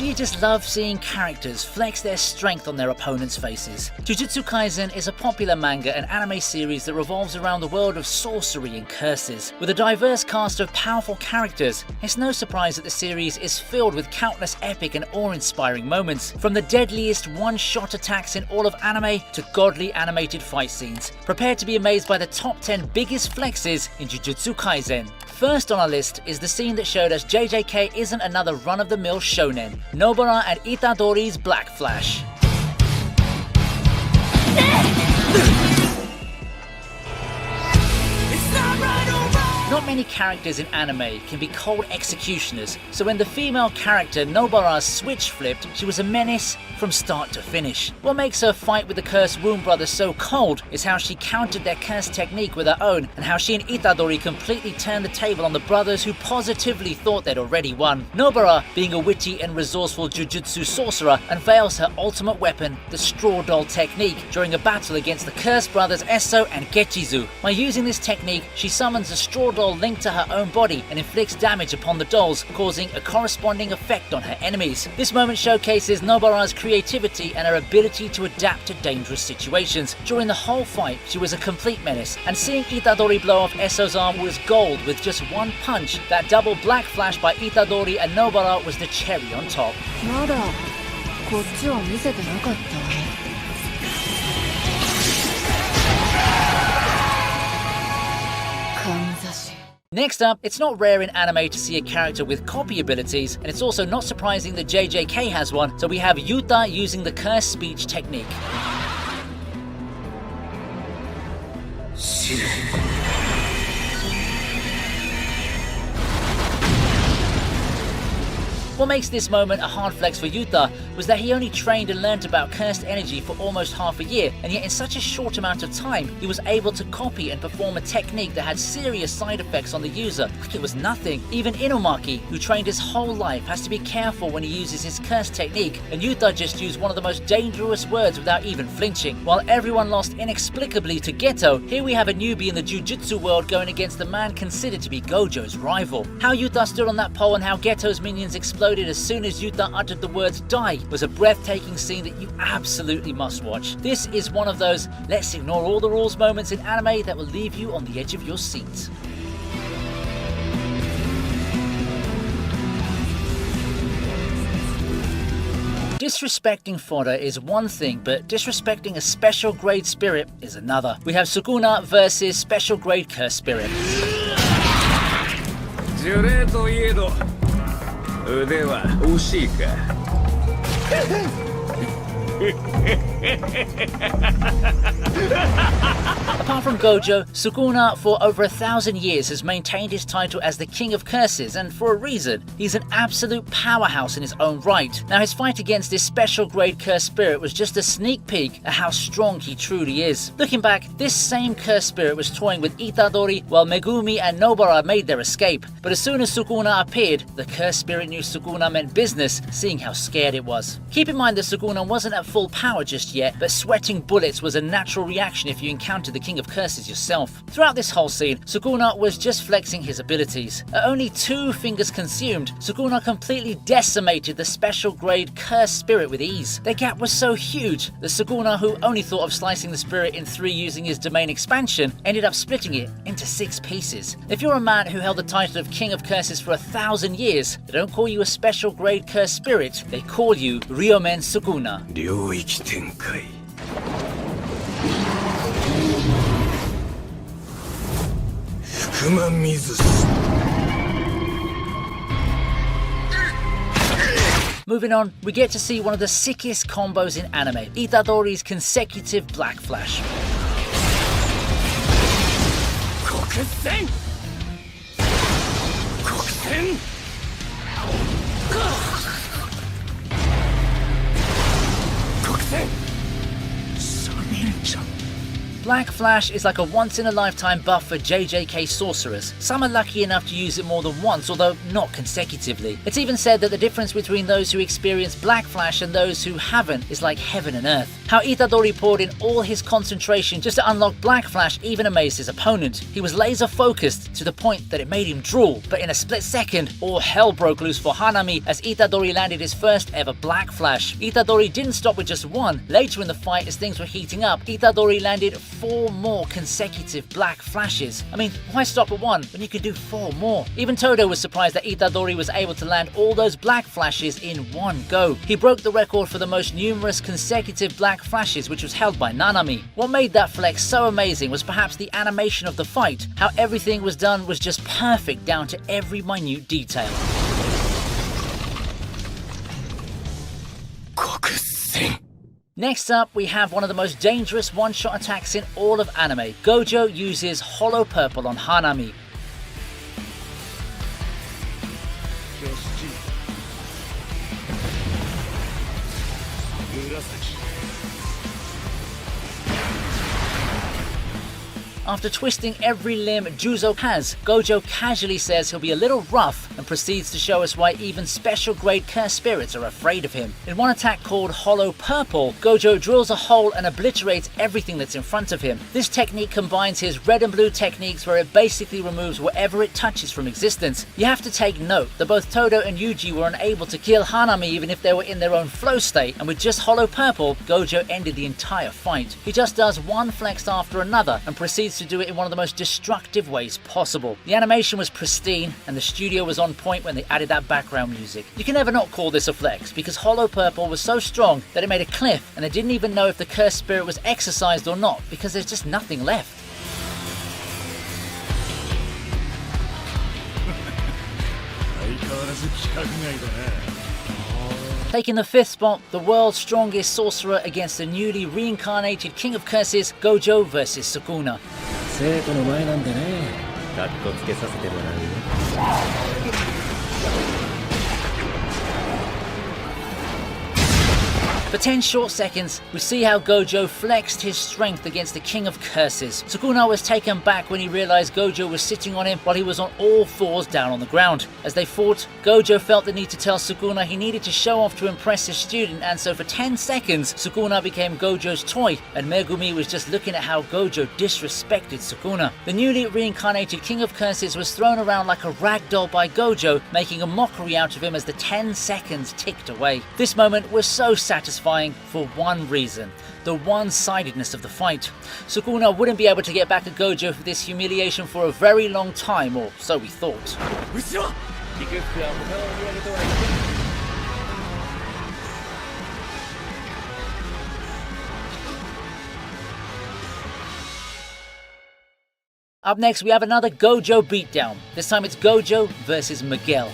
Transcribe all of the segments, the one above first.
Do you just love seeing characters flex their strength on their opponents' faces? Jujutsu Kaisen is a popular manga and anime series that revolves around the world of sorcery and curses. With a diverse cast of powerful characters, it's no surprise that the series is filled with countless epic and awe-inspiring moments, from the deadliest one-shot attacks in all of anime to godly animated fight scenes. Prepare to be amazed by the top 10 biggest flexes in Jujutsu Kaisen. First on our list is the scene that showed us JJK isn't another run-of-the-mill shonen, Nobara and Itadori's Black Flash. Not many characters in anime can be cold executioners, so when the female character Nobara switch flipped, she was a menace from start to finish. What makes her fight with the cursed Womb Brothers so cold is how she countered their cursed technique with her own, and how she and Itadori completely turned the table on the brothers who positively thought they'd already won. Nobara, being a witty and resourceful jujutsu sorcerer, unveils her ultimate weapon, the straw doll technique, during a battle against the cursed brothers Eso and Gechizu. By using this technique, she summons a straw doll linked to her own body and inflicts damage upon the dolls, causing a corresponding effect on her enemies. This moment showcases Nobara's creativity and her ability to adapt to dangerous situations. During the whole fight, she was a complete menace, and seeing Itadori blow off Esso's arm was gold with just one punch. That double black flash by Itadori and Nobara was the cherry on top. Next up, it's not rare in anime to see a character with copy abilities, and it's also not surprising that JJK has one, so we have Yuta using the cursed speech technique. What makes this moment a hard flex for Yuta was that he only trained and learned about cursed energy for almost half a year, and yet in such a short amount of time, he was able to copy and perform a technique that had serious side effects on the user, like it was nothing. Even Inumaki, who trained his whole life, has to be careful when he uses his cursed technique, and Yuta just used one of the most dangerous words without even flinching. While everyone lost inexplicably to Geto, here we have a newbie in the Jujutsu world going against the man considered to be Gojo's rival. How Yuta stood on that pole and how Geto's minions exploded as soon as Yuta uttered the words "die" was a breathtaking scene that you absolutely must watch. This is one of those let's ignore all the rules moments in anime that will leave you on the edge of your seat. Disrespecting fodder is one thing, but disrespecting a special grade spirit is another. We have Sukuna versus special grade curse spirit. 腕は惜しいか Apart from Gojo, Sukuna for over 1,000 years has maintained his title as the King of Curses, and for a reason. He's an absolute powerhouse in his own right. Now his fight against this special grade cursed spirit was just a sneak peek at how strong he truly is. Looking back, this same cursed spirit was toying with Itadori while Megumi and Nobara made their escape. But as soon as Sukuna appeared, the cursed spirit knew Sukuna meant business, seeing how scared it was. Keep in mind that Sukuna wasn't at full power just yet, but sweating bullets was a natural reaction if you encountered the King of Curses yourself. Throughout this whole scene, Sukuna was just flexing his abilities. At only 2 fingers consumed, Sukuna completely decimated the special grade cursed spirit with ease. The gap was so huge that Sukuna, who only thought of slicing the spirit in 3 using his domain expansion, ended up splitting it into 6 pieces. If you're a man who held the title of King of Curses for 1,000 years, they don't call you a special grade cursed spirit, they call you Ryomen Sukuna. 領域展開 Moving on, we get to see one of the sickest combos in anime, Itadori's consecutive Black Flash. Black Flash is like a once-in-a-lifetime buff for JJK sorcerers. Some are lucky enough to use it more than once, although not consecutively. It's even said that the difference between those who experience Black Flash and those who haven't is like heaven and earth. How Itadori poured in all his concentration just to unlock Black Flash even amazed his opponent. He was laser focused to the point that it made him drool, but in a split second, all hell broke loose for Hanami as Itadori landed his first ever Black Flash. Itadori didn't stop with just one. Later in the fight, as things were heating up, Itadori landed 4 more consecutive Black Flashes. I mean, why stop at one when you could do 4 more? Even Todo was surprised that Itadori was able to land all those Black Flashes in one go. He broke the record for the most numerous consecutive Black Flashes, which was held by Nanami. What made that flex so amazing was perhaps the animation of the fight. How everything was done was just perfect down to every minute detail. Next up, we have one of the most dangerous one-shot attacks in all of anime. Gojo uses Hollow Purple on Hanami. After twisting every limb Juzo has, Gojo casually says he'll be a little rough and proceeds to show us why even special grade cursed spirits are afraid of him. In one attack called Hollow Purple, Gojo drills a hole and obliterates everything that's in front of him. This technique combines his red and blue techniques where it basically removes whatever it touches from existence. You have to take note that both Todo and Yuji were unable to kill Hanami even if they were in their own flow state, and with just Hollow Purple, Gojo ended the entire fight. He just does one flex after another and proceeds to do it in one of the most destructive ways possible. The animation was pristine and the studio was on point when they added that background music. You can never not call this a flex because Hollow Purple was so strong that it made a cliff and they didn't even know if the cursed spirit was exorcised or not because there's just nothing left. Taking the 5th spot, the world's strongest sorcerer against the newly reincarnated King of Curses, Gojo vs Sukuna. 生徒の前なんでね、かっこつけさせてもらうよ。For 10 short seconds, we see how Gojo flexed his strength against the King of Curses. Sukuna was taken back when he realized Gojo was sitting on him while he was on all 4s down on the ground. As they fought, Gojo felt the need to tell Sukuna he needed to show off to impress his student, and so for 10 seconds, Sukuna became Gojo's toy, and Megumi was just looking at how Gojo disrespected Sukuna. The newly reincarnated King of Curses was thrown around like a rag doll by Gojo, making a mockery out of him as the 10 seconds ticked away. This moment was so satisfying for one reason: the one-sidedness of the fight. Sukuna wouldn't be able to get back at Gojo for this humiliation for a very long time, or so we thought. Up next, we have another Gojo beatdown. This time it's Gojo versus Miguel.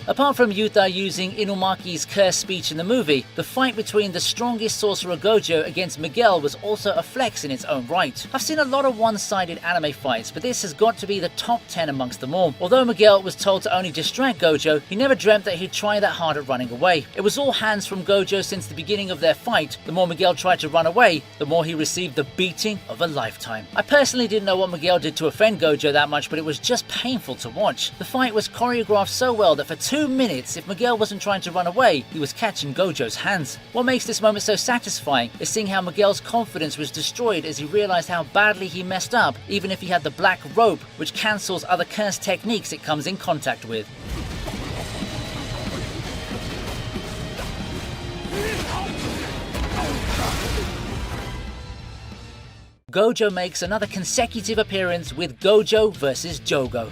Apart from Yuta using Inumaki's cursed speech in the movie, the fight between the strongest sorcerer Gojo against Miguel was also a flex in its own right. I've seen a lot of one-sided anime fights, but this has got to be the top 10 amongst them all. Although Miguel was told to only distract Gojo, he never dreamt that he'd try that hard at running away. It was all hands from Gojo since the beginning of their fight. The more Miguel tried to run away, the more he received the beating of a lifetime. I personally didn't know what Miguel did to offend Gojo that much, but it was just painful to watch. The fight was choreographed so well that for 2 minutes, if Miguel wasn't trying to run away, he was catching Gojo's hands. What makes this moment so satisfying is seeing how Miguel's confidence was destroyed as he realized how badly he messed up, even if he had the black rope, which cancels other cursed techniques it comes in contact with. Gojo makes another consecutive appearance with Gojo vs Jogo.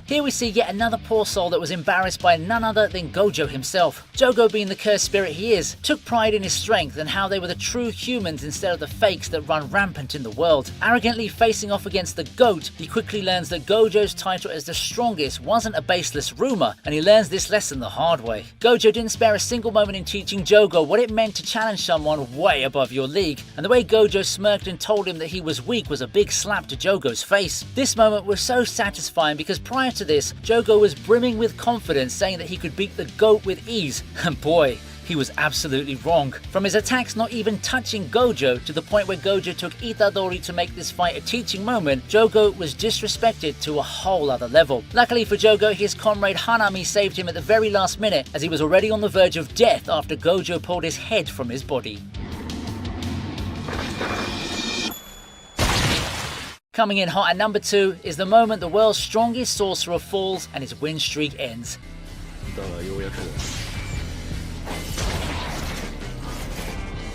Here we see yet another poor soul that was embarrassed by none other than Gojo himself. Jogo, being the cursed spirit he is, took pride in his strength and how they were the true humans instead of the fakes that run rampant in the world. Arrogantly facing off against the GOAT, he quickly learns that Gojo's title as the strongest wasn't a baseless rumor, and he learns this lesson the hard way. Gojo didn't spare a single moment in teaching Jogo what it meant to challenge someone way above your league, and the way Gojo smirked and told him that he was weak was a big slap to Jogo's face. This moment was so satisfying because prior to this, Jogo was brimming with confidence, saying that he could beat the GOAT with ease, and boy, he was absolutely wrong. From his attacks not even touching Gojo to the point where Gojo took Itadori to make this fight a teaching moment, Jogo was disrespected to a whole other level. Luckily for Jogo, his comrade Hanami saved him at the very last minute, as he was already on the verge of death after Gojo pulled his head from his body. Coming in hot at number 2 is the moment the world's strongest sorcerer falls and his win streak ends. だがようやく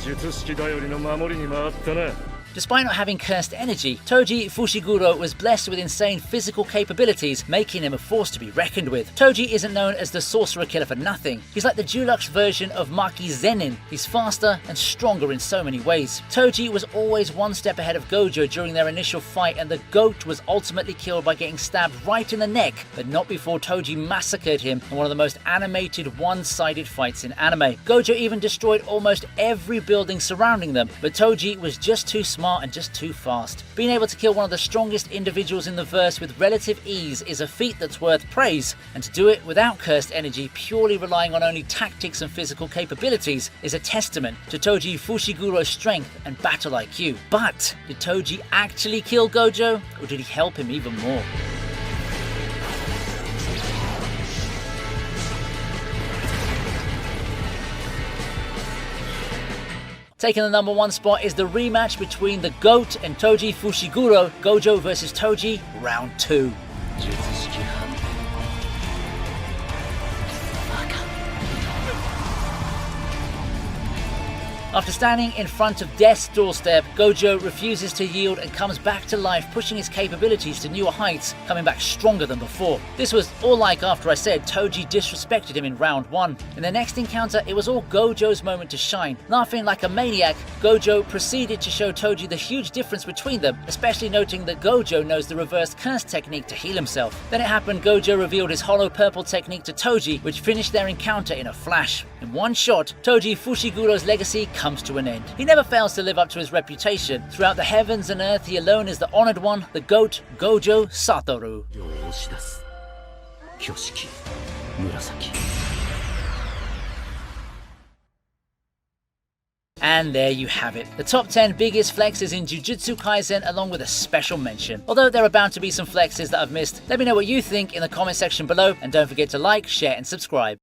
術式頼りの守りに回ったな。 Despite not having cursed energy, Toji Fushiguro was blessed with insane physical capabilities, making him a force to be reckoned with. Toji isn't known as the sorcerer killer for nothing. He's like the Dulux version of Maki Zenin. He's faster and stronger in so many ways. Toji was always one step ahead of Gojo during their initial fight, and the GOAT was ultimately killed by getting stabbed right in the neck, but not before Toji massacred him in one of the most animated one-sided fights in anime. Gojo even destroyed almost every building surrounding them, but Toji was just too smart and just too fast. Being able to kill one of the strongest individuals in the verse with relative ease is a feat that's worth praise, and to do it without cursed energy, purely relying on only tactics and physical capabilities, is a testament to Toji Fushiguro's strength and battle IQ. But did Toji actually kill Gojo, or did he help him even more? Taking the number 1 spot is the rematch between the GOAT and Toji Fushiguro, Gojo vs Toji, round 2. After standing in front of death's doorstep, Gojo refuses to yield and comes back to life, pushing his capabilities to newer heights, coming back stronger than before. This was all like after I said Toji disrespected him in round 1. In the next encounter, it was all Gojo's moment to shine. Laughing like a maniac, Gojo proceeded to show Toji the huge difference between them, especially noting that Gojo knows the reverse curse technique to heal himself. Then it happened, Gojo revealed his hollow purple technique to Toji, which finished their encounter in a flash. In one shot, Toji Fushiguro's legacy comes to an end. He never fails to live up to his reputation. Throughout the heavens and earth, he alone is the honored one, the GOAT, Gojo Satoru. And there you have it. The top 10 biggest flexes in Jujutsu Kaisen, along with a special mention. Although there are bound to be some flexes that I've missed, let me know what you think in the comment section below, and don't forget to like, share and subscribe.